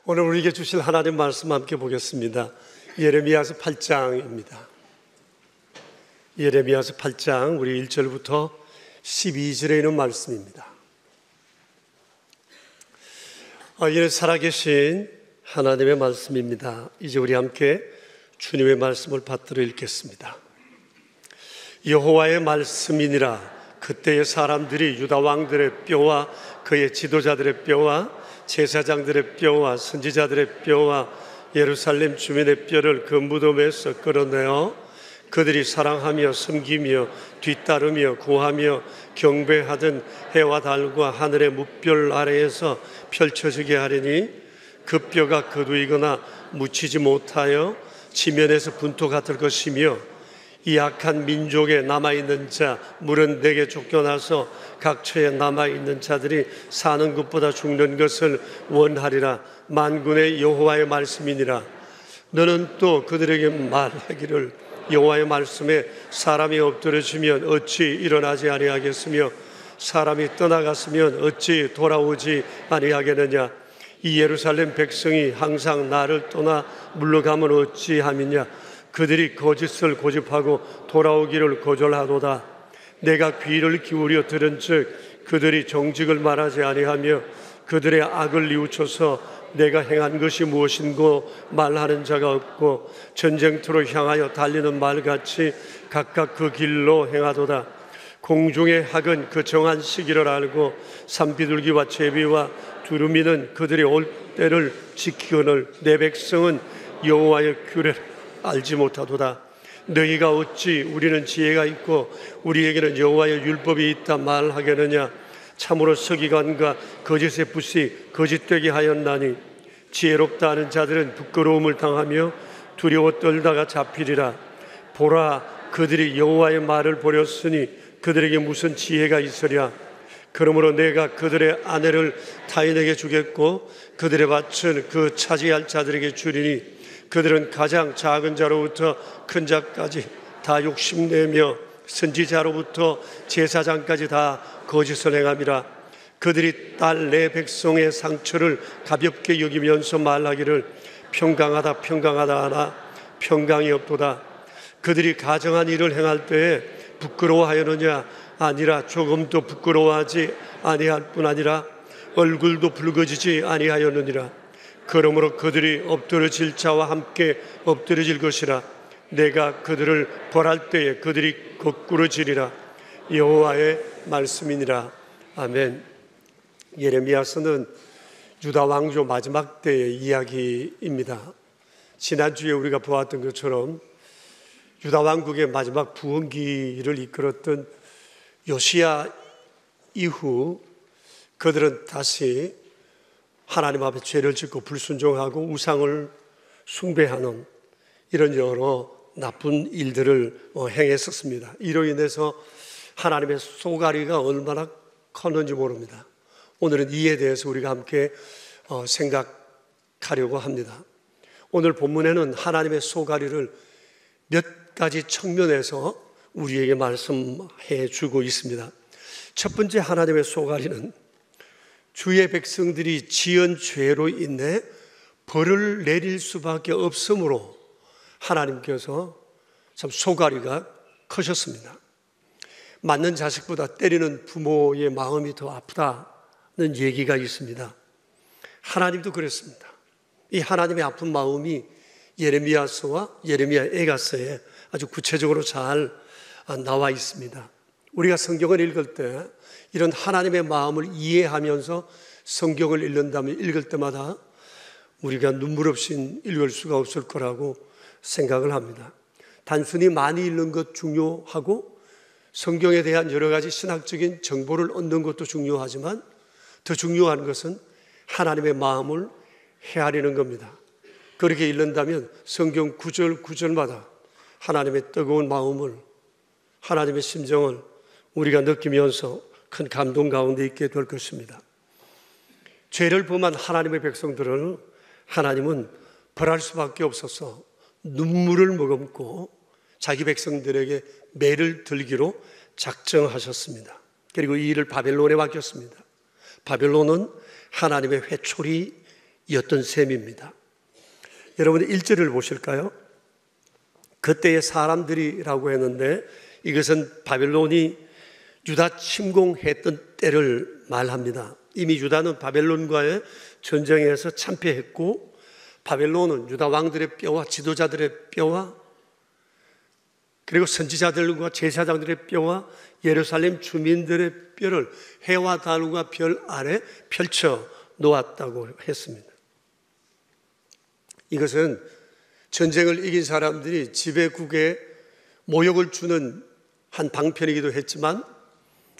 오늘 우리에게 주실 하나님 말씀 함께 보겠습니다. 예레미야서 8장입니다. 예레미야서 8장 우리 1절부터 12절에 있는 말씀입니다. 이는 살아계신 하나님의 말씀입니다. 이제 우리 함께 주님의 말씀을 받들어 읽겠습니다. 여호와의 말씀이니라. 그때의 사람들이 유다 왕들의 뼈와 그의 지도자들의 뼈와 제사장들의 뼈와 선지자들의 뼈와 예루살렘 주민의 뼈를 그 무덤에서 끌어내어 그들이 사랑하며 섬기며 뒤따르며 구하며 경배하던 해와 달과 하늘의 무별 아래에서 펼쳐지게 하리니 그 뼈가 거두이거나 묻히지 못하여 지면에서 분토 같을 것이며 이 악한 민족에 남아있는 자 물은 내게 쫓겨나서 각처에 남아있는 자들이 사는 것보다 죽는 것을 원하리라. 만군의 여호와의 말씀이니라. 너는 또 그들에게 말하기를 여호와의 말씀에 사람이 엎드려지면 어찌 일어나지 아니하겠으며 사람이 떠나갔으면 어찌 돌아오지 아니하겠느냐. 이 예루살렘 백성이 항상 나를 떠나 물러가면 어찌함이냐. 그들이 거짓을 고집하고 돌아오기를 거절하도다. 내가 귀를 기울여 들은즉 그들이 정직을 말하지 아니하며 그들의 악을 뉘우쳐서 내가 행한 것이 무엇인고 말하는 자가 없고 전쟁터로 향하여 달리는 말같이 각각 그 길로 행하도다. 공중의 학은 그 정한 시기를 알고 산비둘기와 제비와 두루미는 그들이 올 때를 지키거늘 내 백성은 여호와의 규례를 알지 못하도다. 너희가 어찌 우리는 지혜가 있고 우리에게는 여호와의 율법이 있다 말하겠느냐. 참으로 서기관과 거짓의 붓이 거짓되게 하였나니 지혜롭다 하는 자들은 부끄러움을 당하며 두려워 떨다가 잡히리라. 보라, 그들이 여호와의 말을 버렸으니 그들에게 무슨 지혜가 있으랴. 그러므로 내가 그들의 아내를 타인에게 주겠고 그들의 밭은 그 차지할 자들에게 주리니 그들은 가장 작은 자로부터 큰 자까지 다 욕심내며 선지자로부터 제사장까지 다 거짓을 행함이라. 그들이 딸 내 백성의 상처를 가볍게 여기면서 말하기를 평강하다 평강하다 하나 평강이 없도다. 그들이 가정한 일을 행할 때에 부끄러워하였느냐. 아니라 조금도 부끄러워하지 아니할 뿐 아니라 얼굴도 붉어지지 아니하였느니라. 그러므로 그들이 엎드러질 자와 함께 엎드러질 것이라. 내가 그들을 벌할 때에 그들이 거꾸로 지리라. 여호와의 말씀이니라. 아멘. 예레미야서는 유다 왕조 마지막 때의 이야기입니다. 지난주에 우리가 보았던 것처럼 유다 왕국의 마지막 부흥기를 이끌었던 요시야 이후 그들은 다시 하나님 앞에 죄를 짓고 불순종하고 우상을 숭배하는 이런 여러 나쁜 일들을 행했었습니다. 이로 인해서 하나님의 쏘가리가 얼마나 컸는지 모릅니다. 오늘은 이에 대해서 우리가 함께 생각하려고 합니다. 오늘 본문에는 하나님의 쏘가리를 몇 가지 측면에서 우리에게 말씀해 주고 있습니다. 첫 번째 하나님의 쏘가리는 주의 백성들이 지은 죄로 인해 벌을 내릴 수밖에 없으므로 하나님께서 참 쏘가리가 크셨습니다. 맞는 자식보다 때리는 부모의 마음이 더 아프다는 얘기가 있습니다. 하나님도 그랬습니다. 이 하나님의 아픈 마음이 예레미야서와 예레미야 애가서에 아주 구체적으로 잘 나와 있습니다. 우리가 성경을 읽을 때 이런 하나님의 마음을 이해하면서 성경을 읽을 때마다 우리가 눈물 없이 읽을 수가 없을 거라고 생각을 합니다. 단순히 많이 읽는 것 중요하고 성경에 대한 여러 가지 신학적인 정보를 얻는 것도 중요하지만 더 중요한 것은 하나님의 마음을 헤아리는 겁니다. 그렇게 읽는다면 성경 구절 구절마다 하나님의 뜨거운 마음을, 하나님의 심정을 우리가 느끼면서 큰 감동 가운데 있게 될 것입니다. 죄를 범한 하나님의 백성들을 하나님은 벌할 수밖에 없어서 눈물을 머금고 자기 백성들에게 매를 들기로 작정하셨습니다. 그리고 이 일을 바벨론에 맡겼습니다. 바벨론은 하나님의 회초리 였던 셈입니다. 여러분 1절을 보실까요? 그때의 사람들이라고 했는데 이것은 바벨론이 유다 침공했던 때를 말합니다. 이미 유다는 바벨론과의 전쟁에서 참패했고 바벨론은 유다 왕들의 뼈와 지도자들의 뼈와 그리고 선지자들과 제사장들의 뼈와 예루살렘 주민들의 뼈를 해와 달과 별 아래 펼쳐 놓았다고 했습니다. 이것은 전쟁을 이긴 사람들이 지배국에 모욕을 주는 한 방편이기도 했지만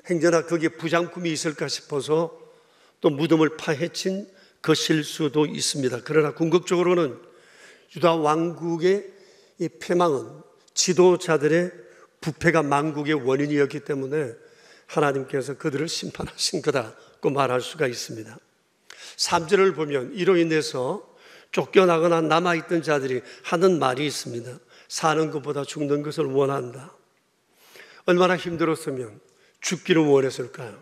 행여나 거기에 부장품이 있을까 싶어서 또 무덤을 파헤친 것일 수도 있습니다. 그러나 궁극적으로는 유다 왕국의 이 패망은 지도자들의 부패가 망국의 원인이었기 때문에 하나님께서 그들을 심판하신 거다고 말할 수가 있습니다. 3절을 보면 이로 인해서 쫓겨나거나 남아있던 자들이 하는 말이 있습니다. 사는 것보다 죽는 것을 원한다. 얼마나 힘들었으면 죽기를 원했을까요?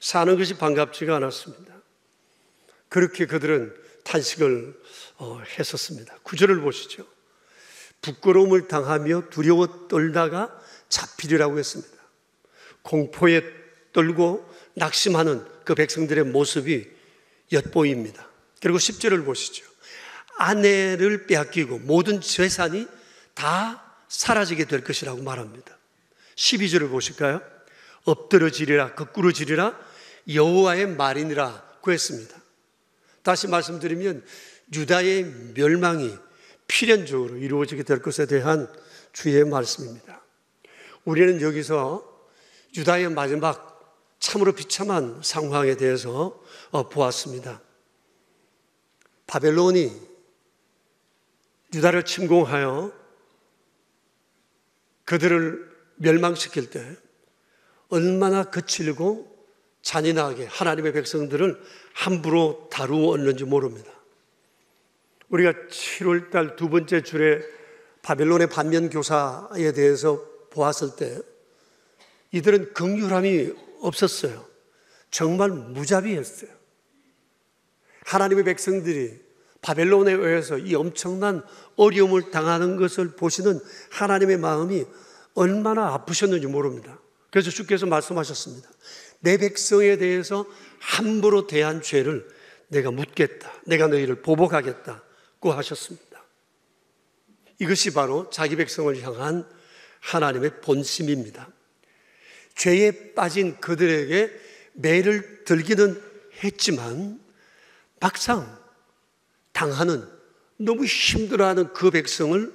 사는 것이 반갑지가 않았습니다. 그렇게 그들은 탄식을 했었습니다. 9절을 보시죠. 부끄러움을 당하며 두려워 떨다가 잡히리라고 했습니다. 공포에 떨고 낙심하는 그 백성들의 모습이 엿보입니다. 그리고 10절을 보시죠. 아내를 빼앗기고 모든 재산이 다 사라지게 될 것이라고 말합니다. 12절을 보실까요? 엎드러지리라 거꾸로지리라 여호와의 말이니라고 했습니다. 다시 말씀드리면 유다의 멸망이 필연적으로 이루어지게 될 것에 대한 주의 말씀입니다. 우리는 여기서 유다의 마지막 참으로 비참한 상황에 대해서 보았습니다. 바벨론이 유다를 침공하여 그들을 멸망시킬 때 얼마나 거칠고 잔인하게 하나님의 백성들을 함부로 다루었는지 모릅니다. 우리가 7월 달 두 번째 줄에 바벨론의 반면교사에 대해서 보았을 때 이들은 긍휼함이 없었어요. 정말 무자비했어요. 하나님의 백성들이 바벨론에 의해서 이 엄청난 어려움을 당하는 것을 보시는 하나님의 마음이 얼마나 아프셨는지 모릅니다. 그래서 주께서 말씀하셨습니다. 내 백성에 대해서 함부로 대한 죄를 내가 묻겠다. 내가 너희를 보복하겠다고 하셨습니다. 이것이 바로 자기 백성을 향한 하나님의 본심입니다. 죄에 빠진 그들에게 매를 들기는 했지만 막상 당하는 너무 힘들어하는 그 백성을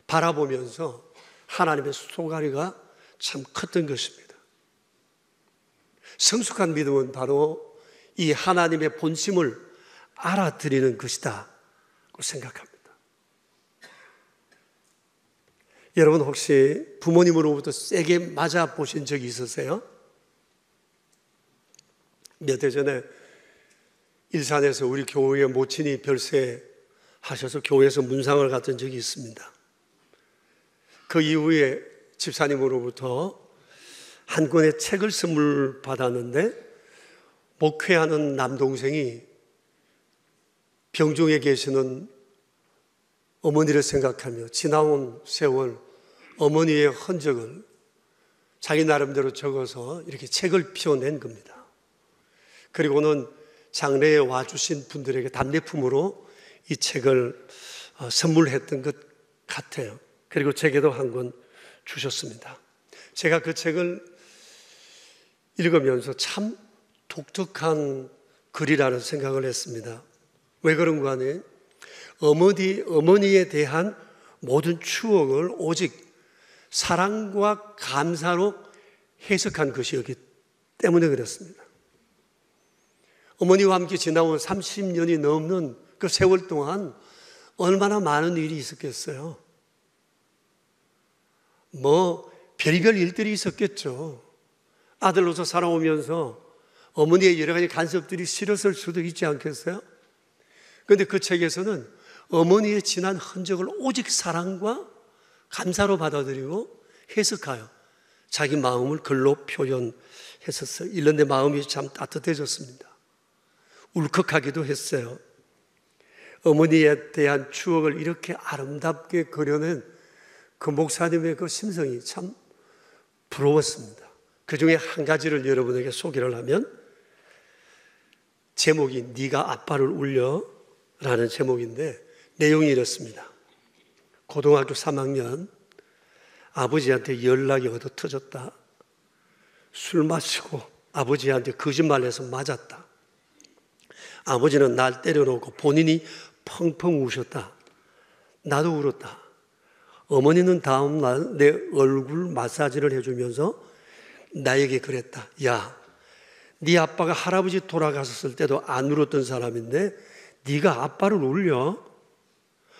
바라보면서 하나님의 소가리가 참 컸던 것입니다. 성숙한 믿음은 바로 이 하나님의 본심을 알아들이는 것이다 고 생각합니다. 여러분 혹시 부모님으로부터 세게 맞아 보신 적이 있으세요? 몇 해 전에 일산에서 우리 교회의 모친이 별세하셔서 교회에서 문상을 갔던 적이 있습니다. 그 이후에 집사님으로부터 한 권의 책을 선물 받았는데 목회하는 남동생이 병중에 계시는 어머니를 생각하며 지나온 세월 어머니의 흔적을 자기 나름대로 적어서 이렇게 책을 펴낸 겁니다. 그리고는 장례에 와주신 분들에게 답례품으로 이 책을 선물했던 것 같아요. 그리고 제게도 한 권 주셨습니다. 제가 그 책을 읽으면서 참 독특한 글이라는 생각을 했습니다. 왜 그런가 하니 어머니에 대한 모든 추억을 오직 사랑과 감사로 해석한 것이었기 때문에 그렇습니다. 어머니와 함께 지나온 30년이 넘는 그 세월 동안 얼마나 많은 일이 있었겠어요. 별의별 일들이 있었겠죠. 아들로서 살아오면서 어머니의 여러 가지 간섭들이 싫었을 수도 있지 않겠어요? 그런데 그 책에서는 어머니의 지난 흔적을 오직 사랑과 감사로 받아들이고 해석하여 자기 마음을 글로 표현했었어요. 이런 내 마음이 참 따뜻해졌습니다. 울컥하기도 했어요. 어머니에 대한 추억을 이렇게 아름답게 그려낸 그 목사님의 그 심성이 참 부러웠습니다. 그 중에 한 가지를 여러분에게 소개를 하면, 제목이 네가 아빠를 울려 라는 제목인데 내용이 이렇습니다. 고등학교 3학년, 아버지한테 연락이 얻어 터졌다. 술 마시고 아버지한테 거짓말해서 맞았다. 아버지는 날 때려놓고 본인이 펑펑 우셨다. 나도 울었다. 어머니는 다음날 내 얼굴 마사지를 해주면서 나에게 그랬다. 야, 네 아빠가 할아버지 돌아가셨을 때도 안 울었던 사람인데 네가 아빠를 울려?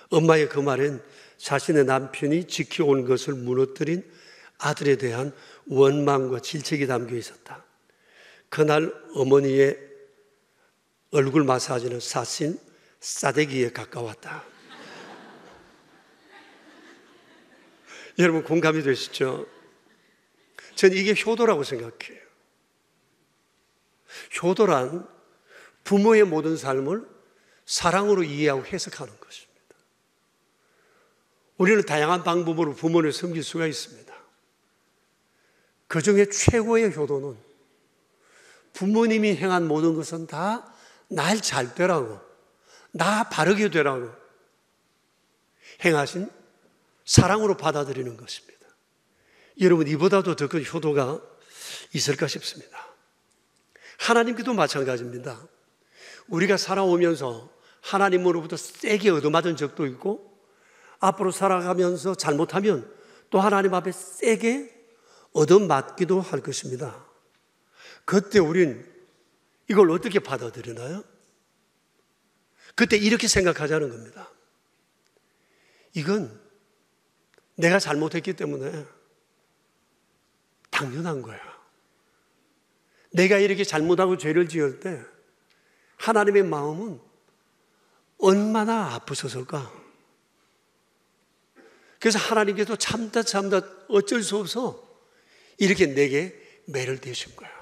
엄마의 그 말엔 자신의 남편이 지켜온 것을 무너뜨린 아들에 대한 원망과 질책이 담겨 있었다. 그날 어머니의 얼굴 마사지는 사실 싸대기에 가까웠다. 여러분 공감이 되시죠? 저는 이게 효도라고 생각해요. 효도란 부모의 모든 삶을 사랑으로 이해하고 해석하는 것입니다. 우리는 다양한 방법으로 부모를 섬길 수가 있습니다. 그 중에 최고의 효도는 부모님이 행한 모든 것은 다 날 잘 되라고, 나 바르게 되라고 행하신 사랑으로 받아들이는 것입니다. 여러분, 이보다도 더 큰 효도가 있을까 싶습니다. 하나님께도 마찬가지입니다. 우리가 살아오면서 하나님으로부터 세게 얻어맞은 적도 있고, 앞으로 살아가면서 잘못하면 또 하나님 앞에 세게 얻어맞기도 할 것입니다. 그때 우린 이걸 어떻게 받아들이나요? 그때 이렇게 생각하자는 겁니다. 이건 내가 잘못했기 때문에 당연한 거야. 내가 이렇게 잘못하고 죄를 지을 때 하나님의 마음은 얼마나 아프셨을까? 그래서 하나님께서 참다 어쩔 수 없어 이렇게 내게 매를 대신 거야.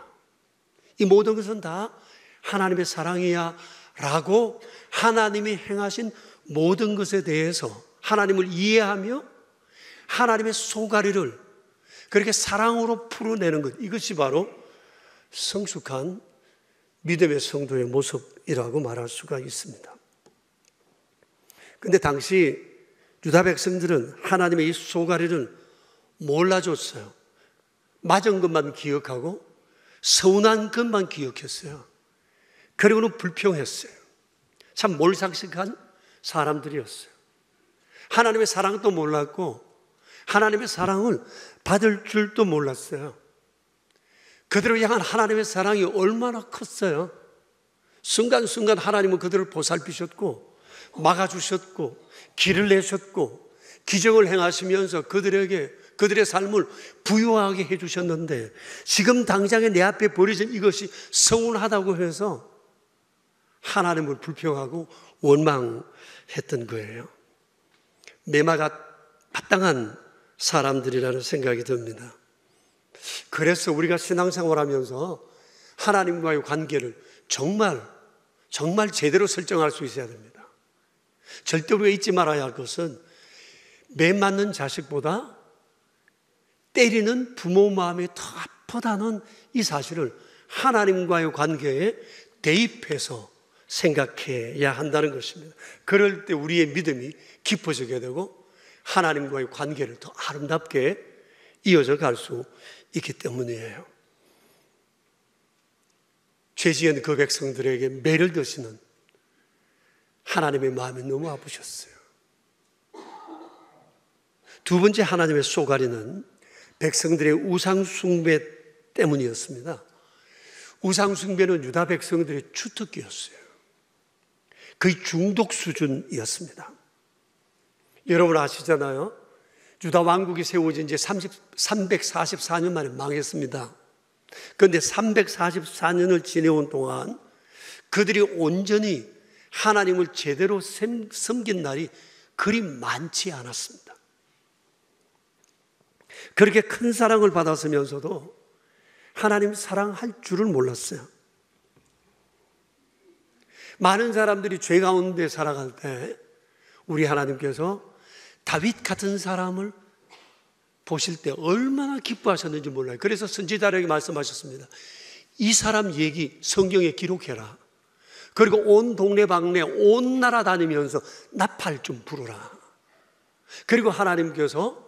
이 모든 것은 다 하나님의 사랑이야 라고 하나님이 행하신 모든 것에 대해서 하나님을 이해하며 하나님의 소가리를 그렇게 사랑으로 풀어내는 것, 이것이 바로 성숙한 믿음의 성도의 모습이라고 말할 수가 있습니다. 그런데 당시 유다 백성들은 하나님의 이 소가리를 몰라줬어요. 맞은 것만 기억하고 서운한 것만 기억했어요. 그리고는 불평했어요. 참 몰상식한 사람들이었어요. 하나님의 사랑도 몰랐고 하나님의 사랑을 받을 줄도 몰랐어요. 그들을 향한 하나님의 사랑이 얼마나 컸어요. 순간순간 하나님은 그들을 보살피셨고 막아주셨고 길을 내셨고 기적을 행하시면서 그들의 삶을 부유하게 해주셨는데, 지금 당장에 내 앞에 버려진 이것이 서운하다고 해서 하나님을 불평하고 원망했던 거예요. 매마가 마땅한 사람들이라는 생각이 듭니다. 그래서 우리가 신앙생활하면서 하나님과의 관계를 정말 제대로 설정할 수 있어야 됩니다. 절대 우리가 잊지 말아야 할 것은 매 맞는 자식보다 때리는 부모 마음이 더 아프다는 이 사실을 하나님과의 관계에 대입해서 생각해야 한다는 것입니다. 그럴 때 우리의 믿음이 깊어지게 되고 하나님과의 관계를 더 아름답게 이어져 갈 수 있기 때문이에요. 죄지은 그 백성들에게 매를 드시는 하나님의 마음이 너무 아프셨어요. 두 번째 하나님의 쏘가리는 백성들의 우상숭배 때문이었습니다. 우상숭배는 유다 백성들의 주특기였어요. 거의 중독 수준이었습니다. 여러분 아시잖아요. 유다 왕국이 세워진 지 344년 만에 망했습니다. 그런데 344년을 지내온 동안 그들이 온전히 하나님을 제대로 섬긴 날이 그리 많지 않았습니다. 그렇게 큰 사랑을 받았으면서도 하나님 사랑할 줄을 몰랐어요. 많은 사람들이 죄 가운데 살아갈 때 우리 하나님께서 다윗 같은 사람을 보실 때 얼마나 기뻐하셨는지 몰라요. 그래서 선지자에게 말씀하셨습니다. 이 사람 얘기 성경에 기록해라. 그리고 온 동네방네 온 나라 다니면서 나팔 좀 부르라. 그리고 하나님께서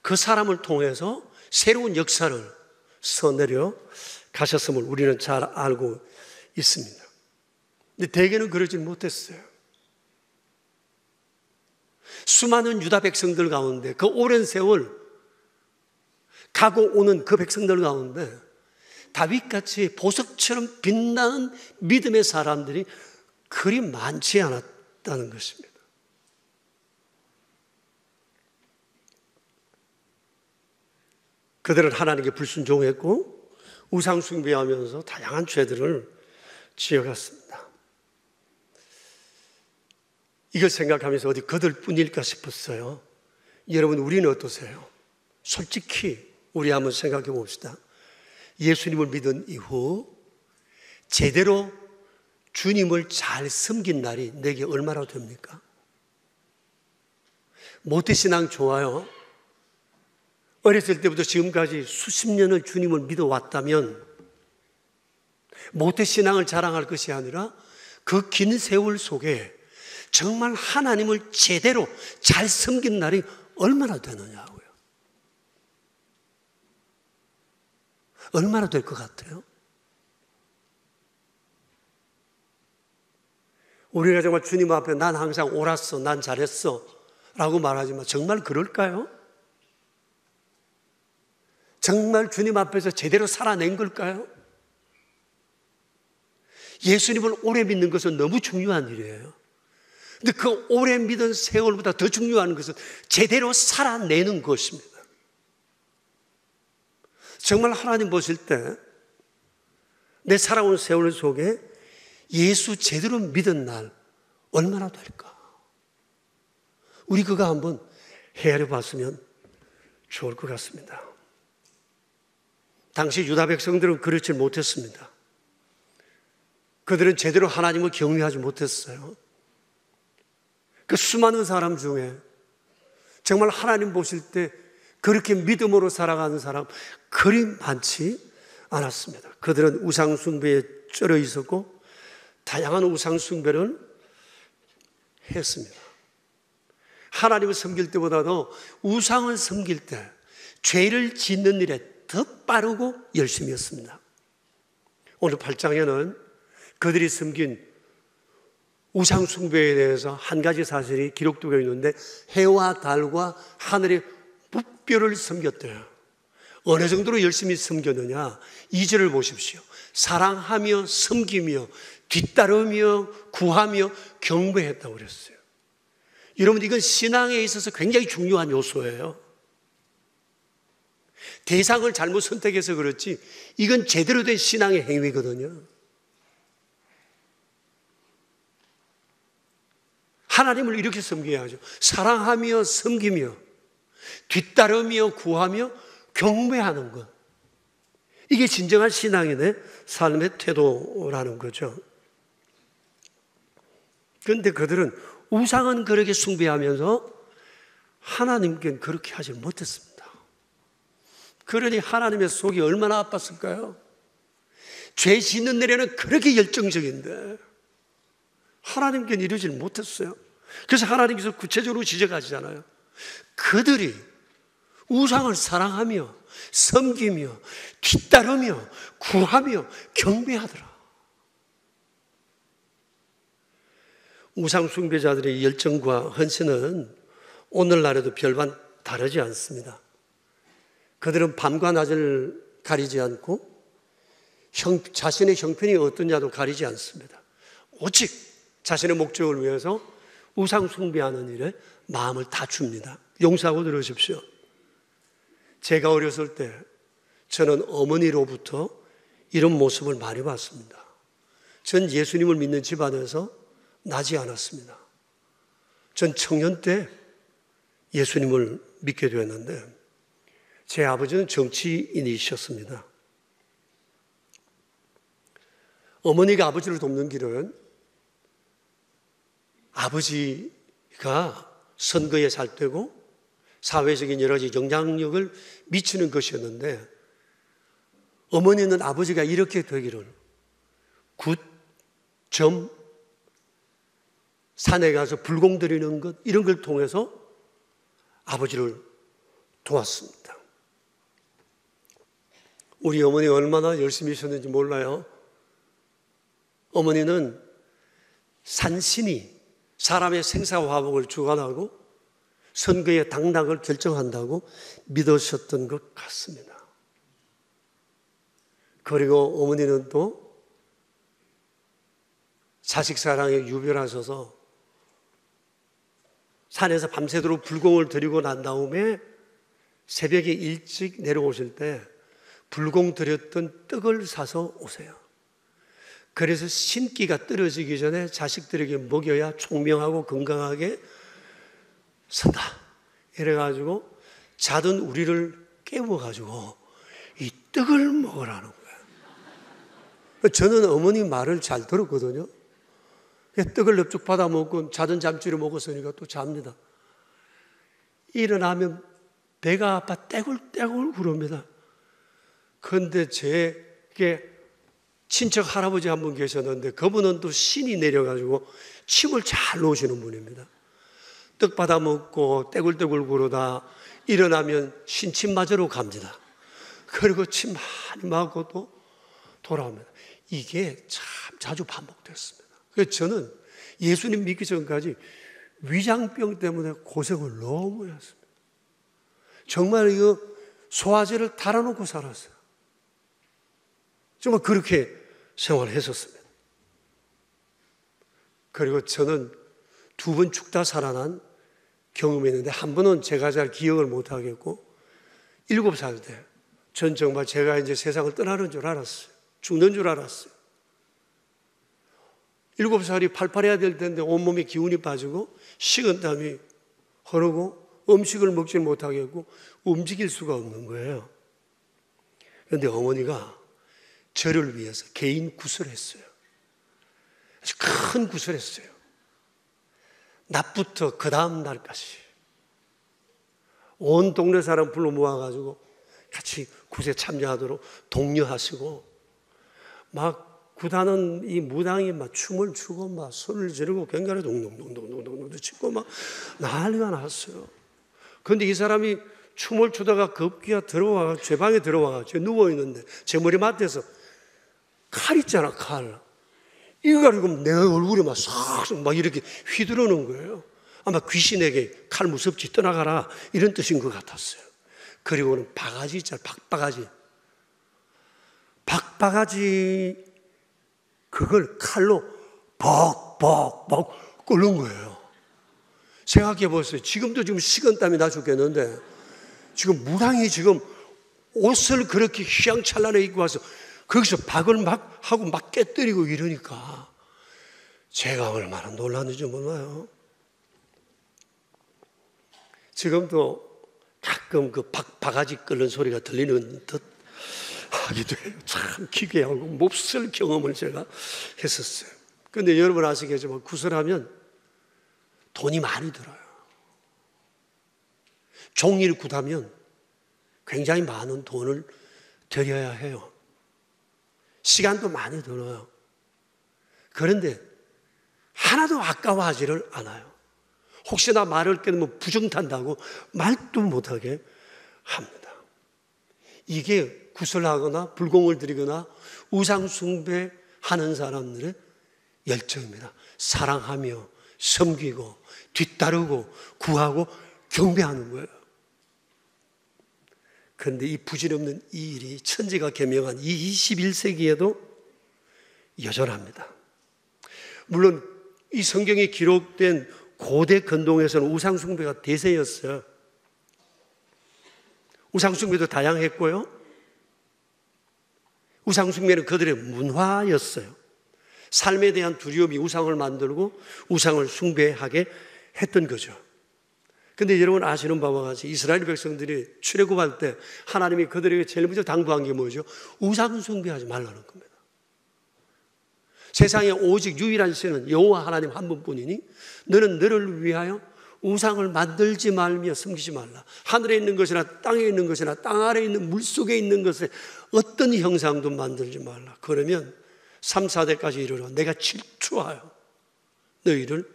그 사람을 통해서 새로운 역사를 써내려 가셨음을 우리는 잘 알고 있습니다. 근데 대개는 그러지 못했어요. 수많은 유다 백성들 가운데 그 오랜 세월 가고 오는 그 백성들 가운데 다윗같이 보석처럼 빛나는 믿음의 사람들이 그리 많지 않았다는 것입니다. 그들은 하나님께 불순종했고 우상 숭배하면서 다양한 죄들을 지어갔습니다. 이걸 생각하면서 어디 그들뿐일까 싶었어요. 여러분, 우리는 어떠세요? 솔직히 우리 한번 생각해 봅시다. 예수님을 믿은 이후 제대로 주님을 잘 섬긴 날이 내게 얼마나 됩니까? 모태신앙 좋아요. 어렸을 때부터 지금까지 수십 년을 주님을 믿어왔다면 모태신앙을 자랑할 것이 아니라 그 긴 세월 속에 정말 하나님을 제대로 잘 섬긴 날이 얼마나 되느냐고요. 얼마나 될 것 같아요? 우리가 정말 주님 앞에 난 항상 옳았어, 난 잘했어 라고 말하지만 정말 그럴까요? 정말 주님 앞에서 제대로 살아낸 걸까요? 예수님을 오래 믿는 것은 너무 중요한 일이에요. 근데 그 오래 믿은 세월보다 더 중요한 것은 제대로 살아내는 것입니다. 정말 하나님 보실 때 내 살아온 세월 속에 예수 제대로 믿은 날 얼마나 될까? 우리 그거 한번 헤아려 봤으면 좋을 것 같습니다. 당시 유다 백성들은 그렇지 못했습니다. 그들은 제대로 하나님을 경외하지 못했어요. 그 수많은 사람 중에 정말 하나님 보실 때 그렇게 믿음으로 살아가는 사람 그리 많지 않았습니다. 그들은 우상숭배에 쩔어 있었고 다양한 우상숭배를 했습니다. 하나님을 섬길 때보다도 우상을 섬길 때 죄를 짓는 일에 더 빠르고 열심히 했습니다. 오늘 8장에는 그들이 섬긴 우상숭배에 대해서 한 가지 사실이 기록되어 있는데 해와 달과 하늘의 붓별을 섬겼대요. 어느 정도로 열심히 섬겼느냐? 2절을 보십시오. 사랑하며 섬기며 뒤따르며 구하며 경배했다고 그랬어요. 여러분, 이건 신앙에 있어서 굉장히 중요한 요소예요. 대상을 잘못 선택해서 그렇지 이건 제대로 된 신앙의 행위거든요. 하나님을 이렇게 섬겨야죠. 사랑하며 섬기며 뒤따르며 구하며 경배하는 것. 이게 진정한 신앙인의 삶의 태도라는 거죠. 그런데 그들은 우상은 그렇게 숭배하면서 하나님께는 그렇게 하지 못했습니다. 그러니 하나님의 속이 얼마나 아팠을까요? 죄 짓는 일에는 그렇게 열정적인데 하나님께는 이러질 못했어요. 그래서 하나님께서 구체적으로 지적하시잖아요. 그들이 우상을 사랑하며 섬기며 뒤따르며 구하며 경배하더라. 우상 숭배자들의 열정과 헌신은 오늘날에도 별반 다르지 않습니다. 그들은 밤과 낮을 가리지 않고 자신의 형편이 어떠냐도 가리지 않습니다. 오직 자신의 목적을 위해서 우상 숭배하는 일에 마음을 다 줍니다. 용서하고 들으십시오. 제가 어렸을 때 저는 어머니로부터 이런 모습을 많이 봤습니다. 전 예수님을 믿는 집안에서 나지 않았습니다. 전 청년 때 예수님을 믿게 되었는데 제 아버지는 정치인이셨습니다. 어머니가 아버지를 돕는 길은 아버지가 선거에 잘 되고 사회적인 여러 가지 영향력을 미치는 것이었는데, 어머니는 아버지가 이렇게 되기를 굿점 산에 가서 불공 드리는 것, 이런 걸 통해서 아버지를 도왔습니다. 우리 어머니 얼마나 열심히 하셨는지 몰라요. 어머니는 산신이 사람의 생사화복을 주관하고 선거의 당락을 결정한다고 믿으셨던 것 같습니다. 그리고 어머니는 또 자식 사랑에 유별하셔서 산에서 밤새도록 불공을 드리고 난 다음에 새벽에 일찍 내려오실 때 불공 드렸던 떡을 사서 오세요. 그래서 신기가 떨어지기 전에 자식들에게 먹여야 총명하고 건강하게 산다. 이래가지고 자던 우리를 깨워가지고 이 떡을 먹으라는 거예요. 저는 어머니 말을 잘 들었거든요. 떡을 넙죽 받아 먹고 자던 잠줄을 먹었으니까 또 잡니다. 일어나면 배가 아파 떼굴떼굴 구릅니다. 그런데 제게 친척 할아버지 한 분 계셨는데 그분은 또 신이 내려가지고 침을 잘 놓으시는 분입니다. 떡 받아 먹고 떼굴떼굴 구르다 일어나면 신침 맞으러 갑니다. 그리고 침 많이 맞고 또 돌아옵니다. 이게 참 자주 반복됐습니다. 그래서 저는 예수님 믿기 전까지 위장병 때문에 고생을 너무 했습니다. 정말 이거 소화제를 달아놓고 살았어요. 정말 그렇게 생활했었습니다. 그리고 저는 2번 죽다 살아난 경험이 있는데, 한 번은 제가 잘 기억을 못 하겠고, 7살 때 전 정말 제가 이제 세상을 떠나는 줄 알았어요. 죽는 줄 알았어요. 7살이 팔팔해야 될 텐데 온몸에 기운이 빠지고 식은땀이 흐르고 음식을 먹지 못하겠고 움직일 수가 없는 거예요. 그런데 어머니가 저를 위해서 개인 구슬했어요. 아주 큰 구슬했어요. 낮부터 그 다음 날까지 온 동네 사람 불러 모아가지고 같이 굿에 참여하도록 독려하시고, 막 굿하는 이 무당이 막 춤을 추고 막 손을 지르고 갱가를 동동동동동동 치고 막 난리가 났어요. 그런데 이 사람이 춤을 추다가 급기야 들어와 제 방에 들어와가지고 누워 있는데 제 머리 맡에서 칼 있잖아, 칼. 이거 가지고 내 얼굴에 막 싹 막 이렇게 휘두르는 거예요. 아마 귀신에게 칼 무섭지 떠나가라 이런 뜻인 것 같았어요. 그리고는 바가지 있잖아, 박바가지 그걸 칼로 벅벅벅 끓는 거예요. 생각해 보세요. 지금도 지금 식은땀이 나 죽겠는데 지금 무당이 지금 옷을 그렇게 휘황찬란하게 입고 와서 거기서 박을 막 하고 막 깨뜨리고 이러니까 제가 얼마나 놀랐는지 몰라요. 지금도 가끔 그 바가지 끓는 소리가 들리는 듯 하기도 해요. 참 기괴하고 몹쓸 경험을 제가 했었어요. 그런데 여러분 아시겠지만 구슬하면 돈이 많이 들어요. 종이를 굿하면 굉장히 많은 돈을 들여야 해요. 시간도 많이 들어요. 그런데 하나도 아까워하지를 않아요. 혹시나 말을 끊으면 부정탄다고 말도 못하게 합니다. 이게 구슬하거나 불공을 드리거나 우상숭배하는 사람들의 열정입니다. 사랑하며 섬기고 뒤따르고 구하고 경배하는 거예요. 그런데 이 부질없는 이 일이 천지가 개명한 이 21세기에도 여전합니다. 물론 이 성경에 기록된 고대 근동에서는 우상숭배가 대세였어요. 우상숭배도 다양했고요. 우상숭배는 그들의 문화였어요. 삶에 대한 두려움이 우상을 만들고 우상을 숭배하게 했던 거죠. 그런데 여러분 아시는 바와 같이 이스라엘 백성들이 출애굽할 때 하나님이 그들에게 제일 먼저 당부한 게 뭐죠? 우상 숭배하지 말라는 겁니다. 세상에 오직 유일한 신은 여호와 하나님 한 분뿐이니 너는 너를 위하여 우상을 만들지 말며 섬기지 말라. 하늘에 있는 것이나 땅에 있는 것이나 땅 아래에 있는 물속에 있는 것에 어떤 형상도 만들지 말라. 그러면 3, 4대까지 이르러 내가 질투하여 너희를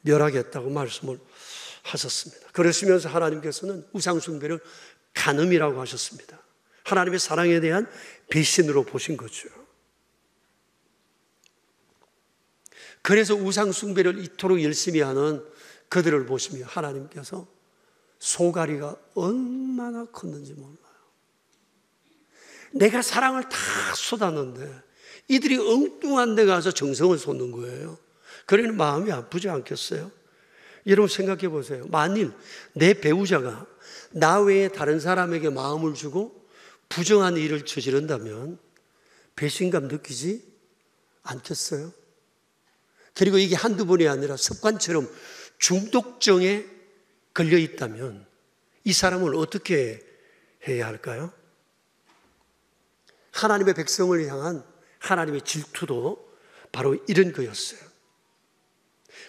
멸하겠다고 말씀을 하셨습니다. 그러시면서 하나님께서는 우상 숭배를 간음이라고 하셨습니다. 하나님의 사랑에 대한 배신으로 보신 거죠. 그래서 우상 숭배를 이토록 열심히 하는 그들을 보시며 하나님께서 소가리가 얼마나 컸는지 몰라요. 내가 사랑을 다 쏟았는데 이들이 엉뚱한 데 가서 정성을 쏟는 거예요. 그러니 마음이 아프지 않겠어요? 여러분 생각해 보세요. 만일 내 배우자가 나 외에 다른 사람에게 마음을 주고 부정한 일을 저지른다면 배신감 느끼지 않겠어요? 그리고 이게 한두 번이 아니라 습관처럼 중독증에 걸려 있다면 이 사람을 어떻게 해야 할까요? 하나님의 백성을 향한 하나님의 질투도 바로 이런 거였어요.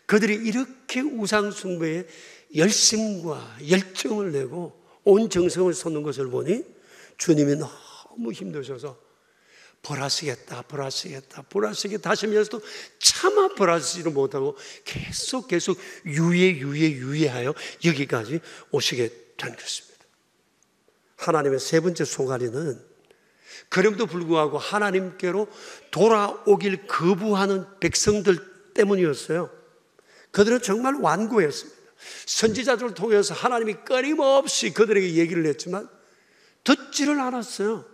그들이 이렇게 우상 숭배에 열심과 열정을 내고 온 정성을 쏟는 것을 보니 주님이 너무 힘드셔서 벌하시겠다 하시면서도 차마 벌하시지를 못하고 계속 유예하여 여기까지 오시게 된 것입니다. 하나님의 세 번째 소가리는 그럼에도 불구하고 하나님께로 돌아오길 거부하는 백성들 때문이었어요. 그들은 정말 완고했습니다. 선지자들을 통해서 하나님이 끊임없이 그들에게 얘기를 했지만 듣지를 않았어요.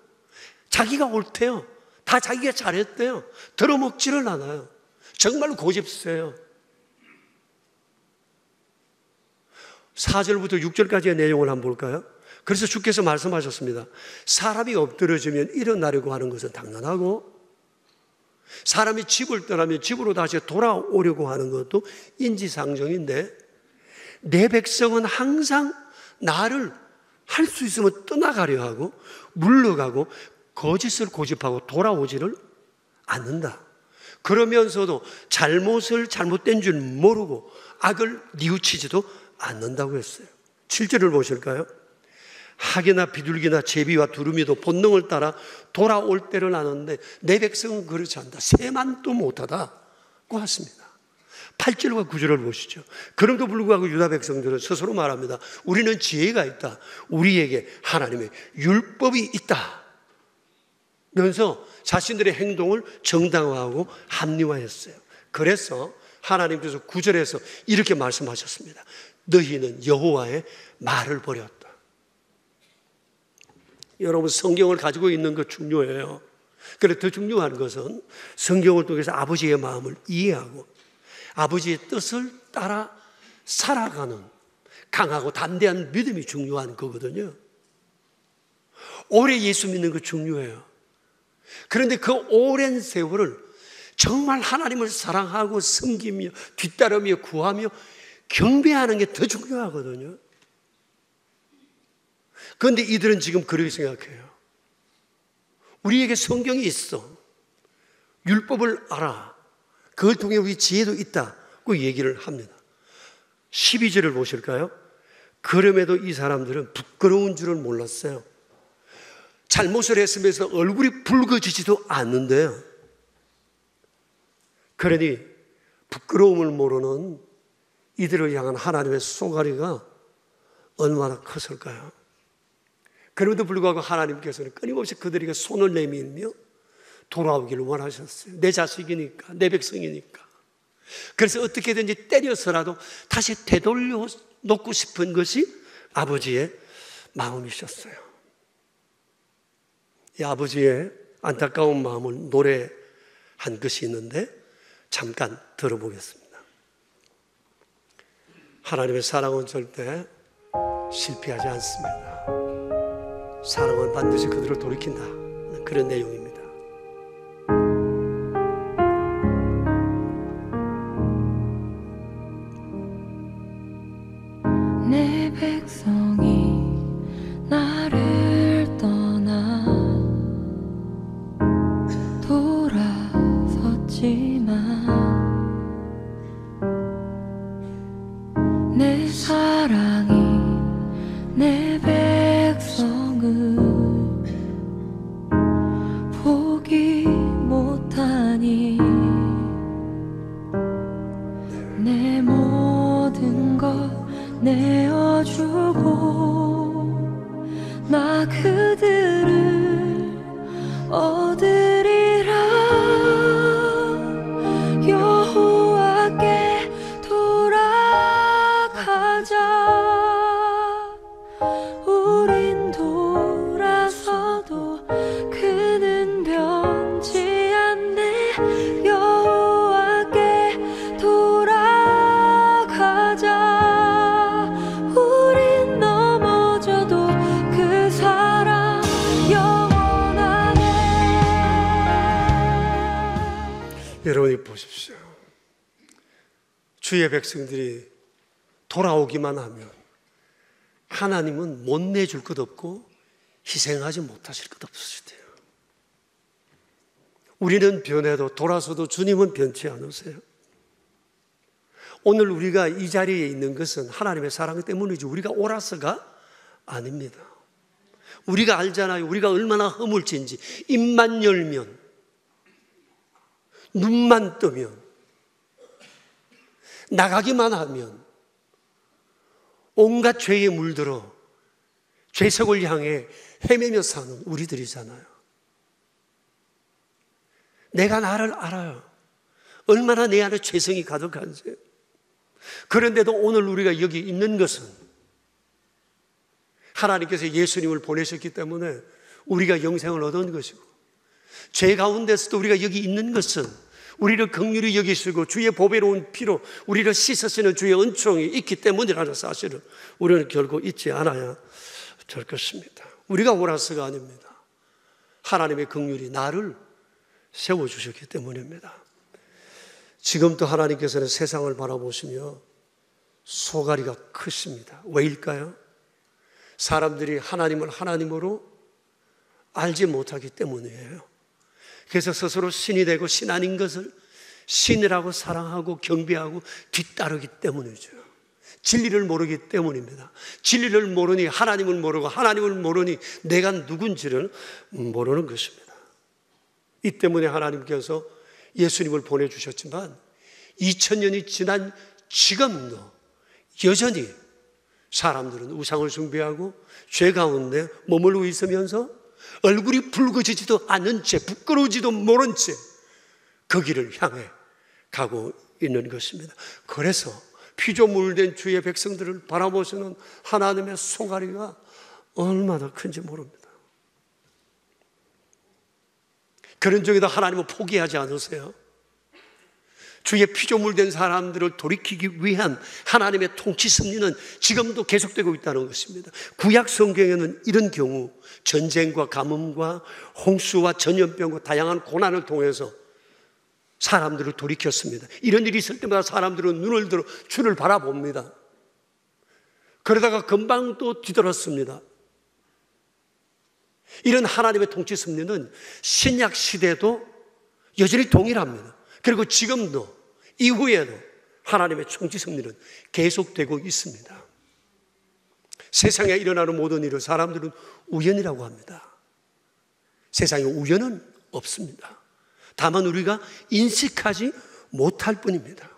자기가 옳대요. 다 자기가 잘했대요. 들어먹지를 않아요. 정말 고집세요. 4절부터 6절까지의 내용을 한번 볼까요? 그래서 주께서 말씀하셨습니다. 사람이 엎드러지면 일어나려고 하는 것은 당연하고 사람이 집을 떠나면 집으로 다시 돌아오려고 하는 것도 인지상정인데 내 백성은 항상 나를 할 수 있으면 떠나가려 하고 물러가고 거짓을 고집하고 돌아오지를 않는다. 그러면서도 잘못된 줄 모르고 악을 뉘우치지도 않는다고 했어요. 7절을 보실까요? 학이나 비둘기나 제비와 두루미도 본능을 따라 돌아올 때를 아는데 내 백성은 그렇지 않다. 새만도 못하다고 했습니다. 8절과 9절을 보시죠. 그럼에도 불구하고 유다 백성들은 스스로 말합니다. 우리는 지혜가 있다. 우리에게 하나님의 율법이 있다. 면서 자신들의 행동을 정당화하고 합리화했어요. 그래서 하나님께서 9절에서 이렇게 말씀하셨습니다. 너희는 여호와의 말을 버렸다. 여러분 성경을 가지고 있는 것 중요해요. 그런데 더 중요한 것은 성경을 통해서 아버지의 마음을 이해하고 아버지의 뜻을 따라 살아가는 강하고 담대한 믿음이 중요한 거거든요. 오래 예수 믿는 거 중요해요. 그런데 그 오랜 세월을 정말 하나님을 사랑하고 섬기며 뒤따르며 구하며 경배하는 게 더 중요하거든요. 그런데 이들은 지금 그렇게 생각해요. 우리에게 성경이 있어. 율법을 알아. 그걸 통해 우리 지혜도 있다고 얘기를 합니다. 12절을 보실까요? 그럼에도 이 사람들은 부끄러운 줄을 몰랐어요. 잘못을 했으면서 얼굴이 붉어지지도 않는데요. 그러니 부끄러움을 모르는 이들을 향한 하나님의 쏘가리가 얼마나 컸을까요? 그럼에도 불구하고 하나님께서는 끊임없이 그들에게 손을 내밀며 돌아오기를 원하셨어요. 내 자식이니까, 내 백성이니까. 그래서 어떻게든지 때려서라도 다시 되돌려 놓고 싶은 것이 아버지의 마음이셨어요. 이 아버지의 안타까운 마음을 노래한 것이 있는데 잠깐 들어보겠습니다. 하나님의 사랑은 절대 실패하지 않습니다. 사랑은 반드시 그들을 돌이킨다. 그런 내용입니다. 내 백성이 나를 떠나 돌아섰지만 내 사랑이 내 백성을 포기 못하니 내 모든 것 내어주고 나 그들을 얻으리라. 여호와께 돌아가자. 우린 돌아서도 그는 변치 않네. 여호와께 돌아가자. 우린 넘어져도 그 사랑 영원하네. 여러분이 보십시오. 주의 백성들이 돌아오기만 하면 하나님은 못 내줄 것 없고 희생하지 못하실 것 없으시대요. 우리는 변해도 돌아서도 주님은 변치 않으세요. 오늘 우리가 이 자리에 있는 것은 하나님의 사랑 때문이지 우리가 옳아서가 아닙니다. 우리가 알잖아요. 우리가 얼마나 허물진지. 입만 열면, 눈만 뜨면, 나가기만 하면 온갖 죄에 물들어 죄석을 향해 헤매며 사는 우리들이잖아요. 내가 나를 알아요. 얼마나 내 안에 죄성이 가득한지. 그런데도 오늘 우리가 여기 있는 것은 하나님께서 예수님을 보내셨기 때문에 우리가 영생을 얻은 것이고, 죄 가운데서도 우리가 여기 있는 것은 우리를 긍휼히 여기시고 주의 보배로운 피로 우리를 씻으시는 주의 은총이 있기 때문이라는 사실을 우리는 결국 잊지 않아야 될 것입니다. 우리가 옳아서가 아닙니다. 하나님의 긍휼이 나를 세워주셨기 때문입니다. 지금도 하나님께서는 세상을 바라보시며 소가리가 크십니다. 왜일까요? 사람들이 하나님을 하나님으로 알지 못하기 때문이에요. 그래서 스스로 신이 되고 신 아닌 것을 신이라고 사랑하고 경배하고 뒤따르기 때문이죠. 진리를 모르기 때문입니다. 진리를 모르니 하나님을 모르고 하나님을 모르니 내가 누군지를 모르는 것입니다. 이 때문에 하나님께서 예수님을 보내주셨지만 2000년이 지난 지금도 여전히 사람들은 우상을 숭배하고 죄 가운데 머물고 있으면서 얼굴이 붉어지지도 않은 채, 부끄러우지도 모른 채 그 길을 향해 가고 있는 것입니다. 그래서 피조물된 주의 백성들을 바라보시는 하나님의 소가리가 얼마나 큰지 모릅니다. 그런 중에도 하나님은 포기하지 않으세요. 주의 피조물된 사람들을 돌이키기 위한 하나님의 통치 섭리는 지금도 계속되고 있다는 것입니다. 구약 성경에는 이런 경우 전쟁과 가뭄과 홍수와 전염병과 다양한 고난을 통해서 사람들을 돌이켰습니다. 이런 일이 있을 때마다 사람들은 눈을 들어 주를 바라봅니다. 그러다가 금방 또 뒤돌았습니다. 이런 하나님의 통치 섭리는 신약 시대도 여전히 동일합니다. 그리고 지금도 이후에도 하나님의 통치 섭리는 계속되고 있습니다. 세상에 일어나는 모든 일을 사람들은 우연이라고 합니다. 세상에 우연은 없습니다. 다만 우리가 인식하지 못할 뿐입니다.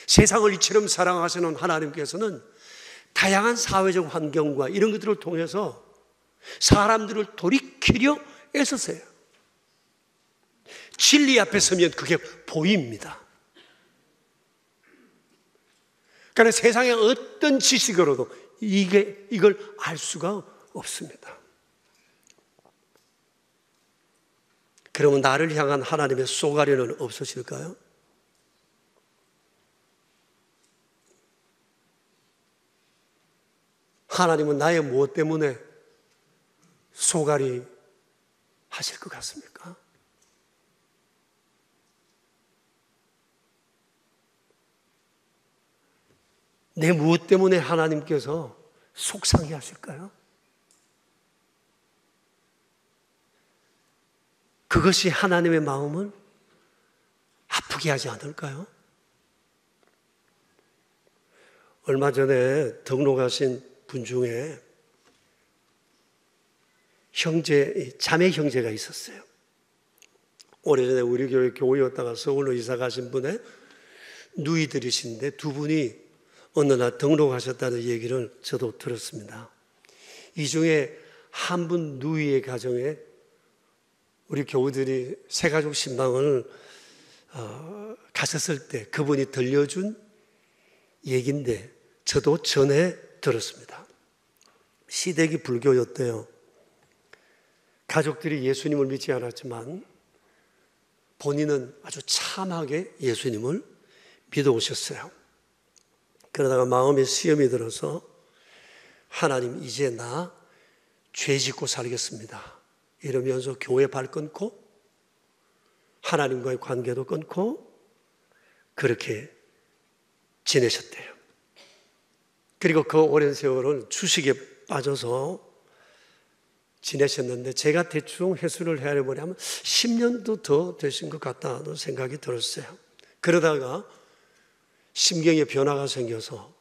세상을 이처럼 사랑하시는 하나님께서는 다양한 사회적 환경과 이런 것들을 통해서 사람들을 돌이키려 애쓰세요. 진리 앞에 서면 그게 보입니다. 그러나 세상의 어떤 지식으로도 이걸 알 수가 없습니다. 그러면 나를 향한 하나님의 쏘가리는 없으실까요? 하나님은 나의 무엇 때문에 쏘가리 하실 것 같습니까? 내 무엇 때문에 하나님께서 속상해 하실까요? 그것이 하나님의 마음을 아프게 하지 않을까요? 얼마 전에 등록하신 분 중에 자매 형제가 있었어요. 오래전에 우리 교회 교우였다가 서울로 이사 가신 분의 누이들이신데 두 분이 어느 날 등록하셨다는 얘기를 저도 들었습니다. 이 중에 한 분 누이의 가정에 우리 교우들이 새가족 신방을 가셨을 때 그분이 들려준 얘기인데 저도 전에 들었습니다. 시댁이 불교였대요. 가족들이 예수님을 믿지 않았지만 본인은 아주 참하게 예수님을 믿어오셨어요. 그러다가 마음에 시험이 들어서 하나님 이제 나 죄 짓고 살겠습니다. 이러면서 교회 발 끊고 하나님과의 관계도 끊고 그렇게 지내셨대요. 그리고 그 오랜 세월을 주식에 빠져서 지내셨는데 제가 대충 회수를 해보면 10년도 더 되신 것 같다는 생각이 들었어요. 그러다가 심경의 변화가 생겨서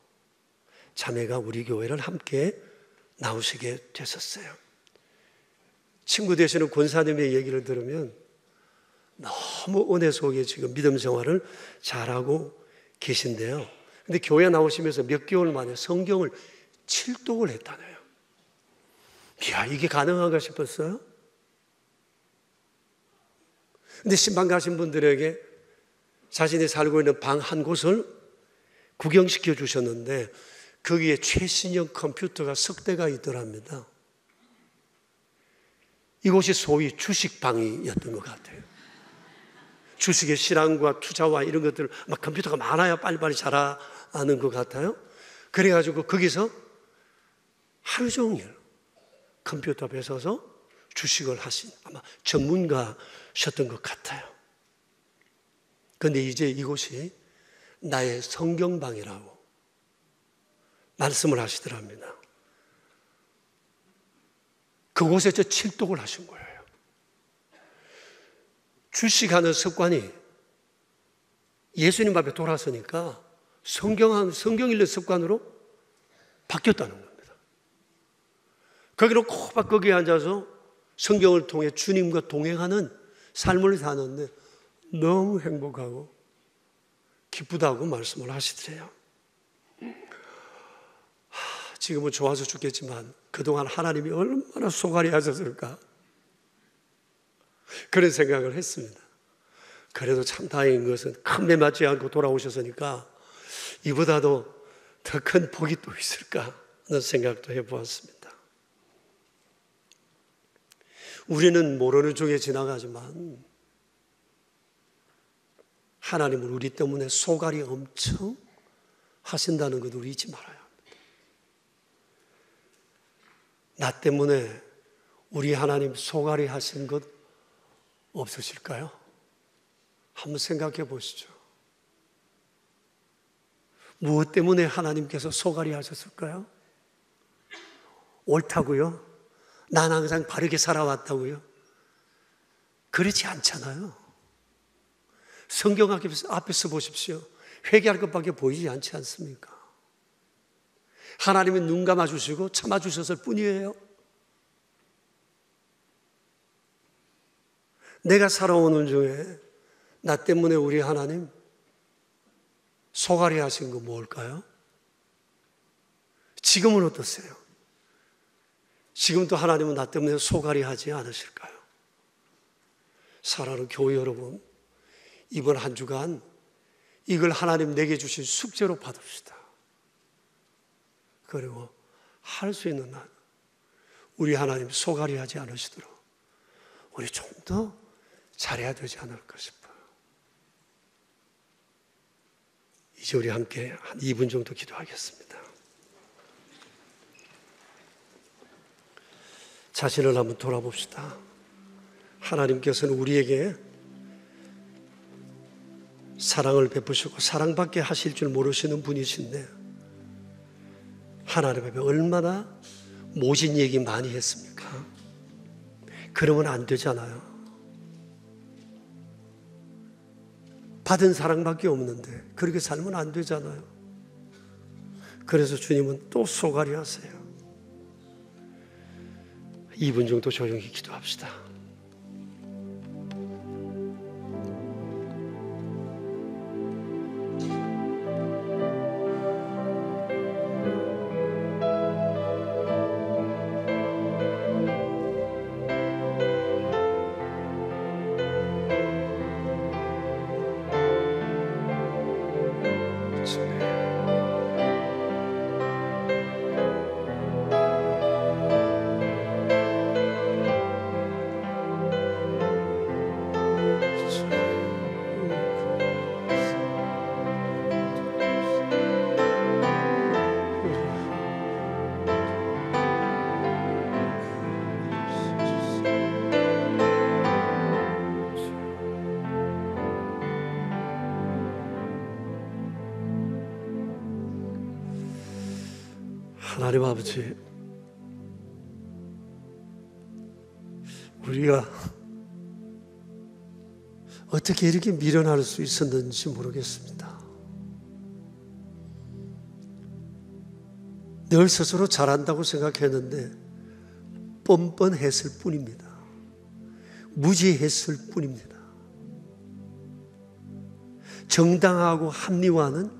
자매가 우리 교회를 함께 나오시게 되셨어요. 친구 되시는 권사님의 얘기를 들으면 너무 은혜 속에 지금 믿음 생활을 잘하고 계신데요. 근데 교회 나오시면서 몇 개월 만에 성경을 7독을 했다네요. 이야, 이게 가능한가 싶었어요. 근데 신방 가신 분들에게 자신이 살고 있는 방 한 곳을 구경시켜 주셨는데 거기에 최신형 컴퓨터가 석 대가 있더랍니다. 이곳이 소위 주식방이었던 것 같아요. 주식의 실황과 투자와 이런 것들 막 컴퓨터가 많아야 빨리빨리 잘하는 것 같아요. 그래가지고 거기서 하루 종일 컴퓨터 앞에 서서 주식을 하신 아마 전문가셨던 것 같아요. 그런데 이제 이곳이 나의 성경방이라고 말씀을 하시더랍니다. 그곳에 저 칠독을 하신 거예요. 주식하는 습관이 예수님 앞에 돌아서니까 성경 읽는 습관으로 바뀌었다는 겁니다. 거기로 꼬박 거기에 앉아서 성경을 통해 주님과 동행하는 삶을 사는데 너무 행복하고 기쁘다고 말씀을 하시더래요. 지금은 좋아서 죽겠지만 그동안 하나님이 얼마나 소갈이 하셨을까 그런 생각을 했습니다. 그래도 참 다행인 것은 큰 배 맞지 않고 돌아오셨으니까 이보다도 더 큰 복이 또 있을까 하는 생각도 해보았습니다. 우리는 모르는 중에 지나가지만 하나님은 우리 때문에 소갈이 엄청 하신다는 것을 잊지 말아야 합니다. 나 때문에 우리 하나님 소갈이 하신 것 없으실까요? 한번 생각해 보시죠. 무엇 때문에 하나님께서 소갈이 하셨을까요? 옳다고요? 난 항상 바르게 살아왔다고요? 그렇지 않잖아요. 성경 앞에서 보십시오. 회개할 것밖에 보이지 않지 않습니까? 하나님은 눈 감아주시고 참아주셨을 뿐이에요. 내가 살아오는 중에 나 때문에 우리 하나님 소갈이 하신 거 뭘까요? 지금은 어떠세요? 지금도 하나님은 나 때문에 소갈이 하지 않으실까요? 사랑하는 교회 여러분, 이번 한 주간 이걸 하나님 내게 주신 숙제로 받읍시다. 그리고 할 수 있는 한 우리 하나님 소갈이 하지 않으시도록 우리 좀 더 잘해야 되지 않을까 싶어요. 이제 우리 함께 한 2분 정도 기도하겠습니다. 자신을 한번 돌아봅시다. 하나님께서는 우리에게 사랑을 베푸시고 사랑받게 하실 줄 모르시는 분이신데 하나님 앞에 얼마나 모진 얘기 많이 했습니까? 그러면 안 되잖아요. 받은 사랑밖에 없는데 그렇게 살면 안 되잖아요. 그래서 주님은 또 소갈이 하세요. 2분 정도 조용히 기도합시다. 하나님 아버지, 우리가 어떻게 이렇게 미련할 수 있었는지 모르겠습니다. 늘 스스로 잘한다고 생각했는데 뻔뻔했을 뿐입니다. 무지했을 뿐입니다. 정당하고 합리화는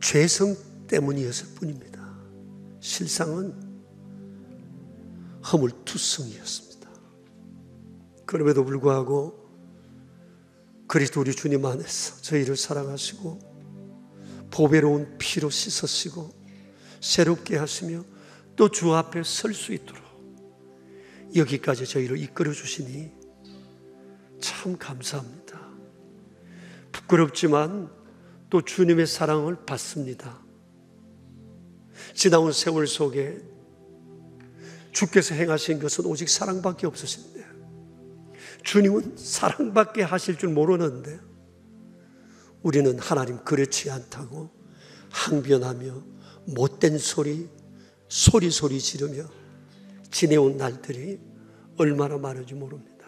죄성 때문이었을 뿐입니다. 실상은 허물투성이었습니다. 그럼에도 불구하고 그리스도 우리 주님 안에서 저희를 사랑하시고 보배로운 피로 씻으시고 새롭게 하시며 또 주 앞에 설 수 있도록 여기까지 저희를 이끌어 주시니 참 감사합니다. 부끄럽지만 또 주님의 사랑을 받습니다. 지나온 세월 속에 주께서 행하신 것은 오직 사랑밖에 없으신데, 주님은 사랑밖에 하실 줄 모르는데 우리는 하나님 그렇지 않다고 항변하며 못된 소리 지르며 지내온 날들이 얼마나 많은지 모릅니다.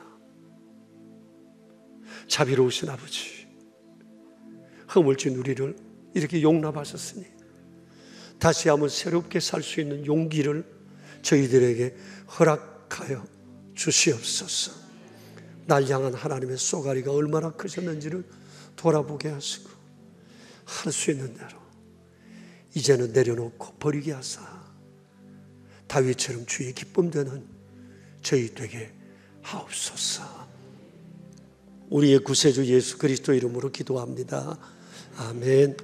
자비로우신 아버지, 허물진 우리를 이렇게 용납하셨으니 다시 한번 새롭게 살 수 있는 용기를 저희들에게 허락하여 주시옵소서. 날 향한 하나님의 쏘가리가 얼마나 크셨는지를 돌아보게 하시고 할 수 있는 대로 이제는 내려놓고 버리게 하사 다윗처럼 주의 기쁨 되는 저희 되게 하옵소서. 우리의 구세주 예수 그리스도 이름으로 기도합니다. 아멘.